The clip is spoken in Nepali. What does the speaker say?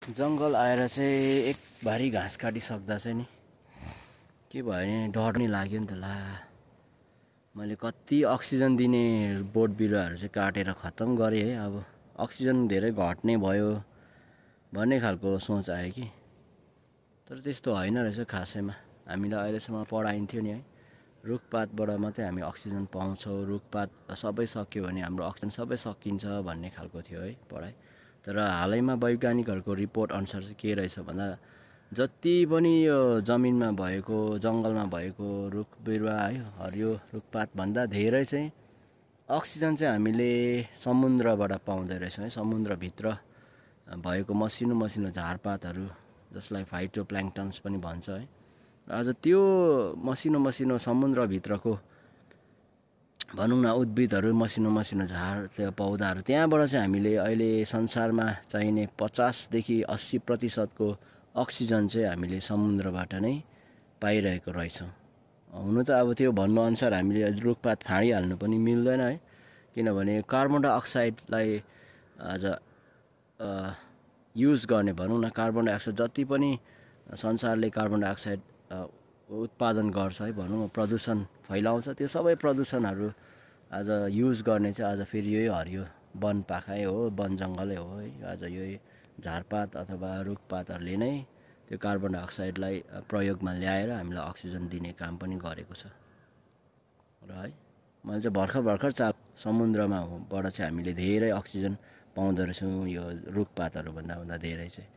जङ्गल आएर चाहिँ एक भारी घाँस काटिसक्दा चाहिँ नि के भयो भने डर नि लाग्यो नि त। ला मैले कति अक्सिजन दिने बोट बिरुवाहरू चाहिँ काटेर खत्तम गरेँ है। अब अक्सिजन धेरै घट्ने भयो भन्ने खालको सोच आयो कि, तर त्यस्तो होइन रहेछ खासैमा। हामीलाई अहिलेसम्म पढाइन्थ्यो नि है, रुखपातबाट मात्रै हामी अक्सिजन पाउँछौँ, रुखपात सबै सक्यो भने हाम्रो अक्सिजन सबै सकिन्छ भन्ने खालको थियो है पढाइ। तर हालैमा वैज्ञानिकहरूको रिपोर्ट अनुसार चाहिँ के रहेछ भन्दा जति पनि यो जमिनमा भएको जङ्गलमा भएको रुख बिरुवा है हरियो रुखपातभन्दा धेरै चाहिँ अक्सिजन चाहिँ हामीले समुद्रबाट पाउँदो रहेछौँ है। समुद्रभित्र भएको मसिनो मसिनो झारपातहरू जसलाई फाइटोप्ल्याङ्क्टन्स पनि भन्छ है। आज त्यो मसिनो मसिनो समुद्रभित्रको भनौँ न उद्भिदहरू मसिनो मसिनो झार त्यो पौधाहरू त्यहाँबाट चाहिँ हामीले अहिले संसारमा चाहिने 50 देखि 80% अक्सिजन चाहिँ हामीले समुद्रबाट नै पाइरहेको रहेछौँ। हुनु त अब त्यो भन्नुअनुसार हामीले रुखपात फाँडिहाल्नु पनि मिल्दैन है, किनभने कार्बन डाइअक्साइडलाई आज युज गर्ने भनौँ न, कार्बन डाइअक्साइड जति पनि संसारले कार्बन डाइअक्साइड उत्पादन गर्छ है भनौँ, प्रदूषण फैलाउँछ, त्यो सबै प्रदूषणहरू आज युज गर्ने चाहिँ आज फेरि यही हरियो वनपाखै हो, वन जङ्गलै हो है। आज यही झारपात अथवा रुखपातहरूले नै त्यो कार्बन डाइअक्साइडलाई प्रयोगमा ल्याएर हामीलाई अक्सिजन दिने काम पनि गरेको छ र है। मैले चाहिँ भर्खर समुद्रमा बाट चाहिँ हामीले धेरै अक्सिजन पाउँदो रहेछौँ यो रुखपातहरू भन्दा धेरै चाहिँ।